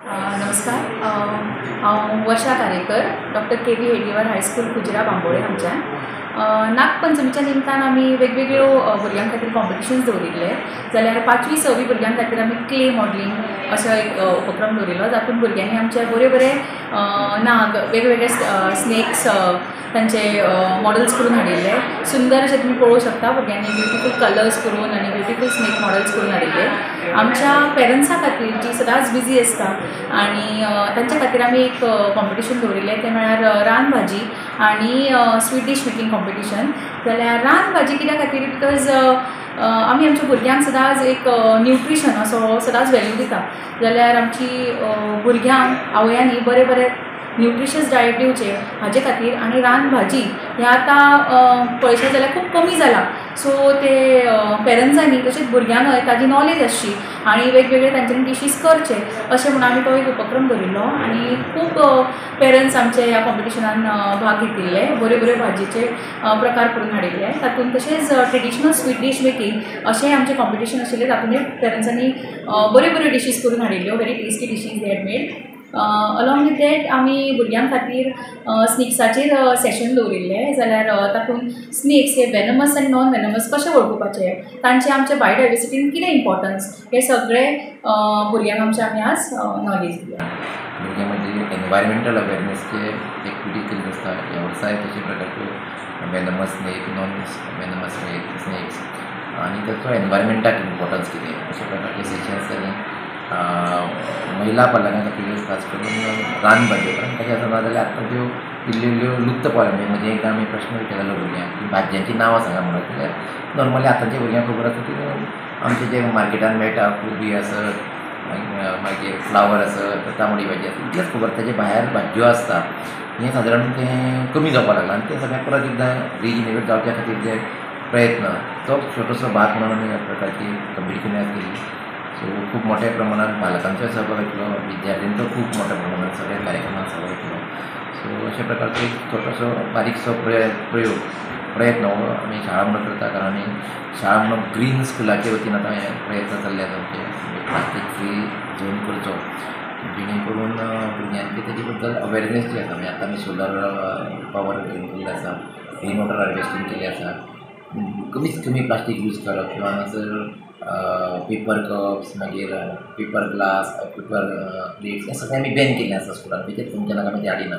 नमस्कार. हांव वर्षा Karekar, doctor के.व्ही. Hedgewar high school कुजरा बांबोळे हांगच्यान. नागपंचमीच्या निमतान आमी वेगवेगळ्यो भुरग्यां खातीर कॉम्पिटिशन्स दवरिल्ले. जाल्यार 5वी 6वी भुरग्यां खातीर आमी क्ले मॉडलिंग असो एक उपक्रम दवरिल्लो. जातूंत भुरग्यांनी आमचे बरे बरे नाग वेगवेगळे स्नेक्स तांचे मॉडल्स करून हाडिल्ले. सुंदर अशें तुमी पळोवंक शकता. भुरग्यांनी ब्युटिफूल कलर्स करून आनी ब्युटिफूल स्नेक मॉडल्स करून हाडिल्ले. आमच्या पेरंट्सां खातीर जी सदांच बिजी आसता आनी तांच्या खातीर आमी एक कॉम्पिटिशन दवरिल्लें, तें म्हळ्यार रान भाजी आनी स्वीट डीश मेकिंग कॉम्पिटिशन. जाल्यार रान भाजी कित्या खातीर? बिकॉज आमी आमच्या भुरग्यांक सदांच एक न्यूट्रिशन असो सदांच वॅल्यू दिता. जाल्यार आमची भुरग्यांक आवयांनी बरे बरे न्यूट्रिशियस डायट दिवचे हाजे खातीर. आनी रान भाजी हें आतां पळयशें जाल्यार खूब कमी जाला. सो ते पेरंट्सांनी तशेंच भुरग्यांकय ताजी नॉलेज आसची आनी वेगवेगळे तांच्यांनी डिशीज करचे अशें म्हणून आमी तो एक उपक्रम दवरिल्लो. आनी खूब पेरंट्स आमचे ह्या कॉम्पिटिशनान भाग घेतिल्ले. बरे बरे भाजयेचे प्रकार करून हाडिल्ले. तातूंत तशेंच ट्रेडिशनल स्वीट डीश मेकिंग अशें आमचें कॉम्पिटिशन आशिल्लें. तातूंत पेरंट्सांनी बऱ्यो बऱ्यो डिशीज करून हाडिल्ल्यो. Very tasty dishes they had made. Along with that आमी भुरग्यां खातीर स्नेक्साचेर सेशन दवरिल्लें. जाल्यार तातूंत स्नेक्स हे वेनमस आनी नॉन वेनमस कशें वळखुपाचे, तांचे आमच्या बायोडायवर्सिटीन कितें इम्पॉर्टन्स, हे सगळें भुरग्यांक आमच्या आमी आज नॉलेज दिल्या. भुरग्यां म्हणजे एनवायरमेंटल अवेरनेसचे एक्टिविटी केल्ली आसता. वेवसाय तशे प्रकारचे venomous snake, non venomous snakes आनी ताचो एनवायरमेंटाक इम्पॉर्टन्स कितें अशा प्रकारचे सेशन्स जाले. महिला पालकां खातीर खास करून रान भाजयो, कारण तशें आसा ना जाल्यार आतां त्यो इल्ल्यो इल्ल्यो लुप्त पावल्यो. म्हणजे एकदां आमी प्रश्न विचारलो भुरग्यांक की भाजयांची नांवां सांगा म्हणून. जाल्यार नॉर्मली आतांच्या भुरग्यांक खबर आसा की आमचे जे मार्केटान मेळटा कोबी आसत, मागीर फ्लावर आसत, तांबडी भाजी आसत, इतलेंच खबर. ताचे भायर भाजयो आसता हें सादारण तें कमी जावपाक लागलां. आनी तें सगळें परत एकदां रिजनेवेट जावच्या खातीर जे प्रयत्न, तो छोटोसो भाग म्हणून आमी ह्या प्रकारची कॉम्पिटिशनां केली. सो खूब मोठ्या प्रमाणात पालकांचो सहभाग घेतलो, विद्यार्थ्यांचो खूब मोठ्या प्रमाणात सगळ्या कार्यक्रमांत सहभाग घेतलो. सो अशा प्रकारचो एक छोटोसो बारीकसो प्रयत्न हो आमी शाळा म्हणून करता. कारण आमी शाळा म्हणून ग्रीन स्कुलाचे वतीन आतां हे प्रयत्न चल्ले आसा आमचे. प्लास्टीक फ्री झोन करचो, जेणे करून भुरग्यांची तेजे बद्दल अवेरनेस जी आसा. म्हणजे आतां आमी सोलर पावर केल्ले आसा, रेन वॉटर हार्वेस्टींग केल्लें आसा. कमीत कमी प्लास्टीक यूज करप किंवा हांगासर पेपर कप्स, मागीर पेपर ग्लास, पेपर प्लेट्स हें सगळें आमी बॅन केल्लें आसा स्कुलान. तेजेर तुमच्या नाका आमी ते हाडिना.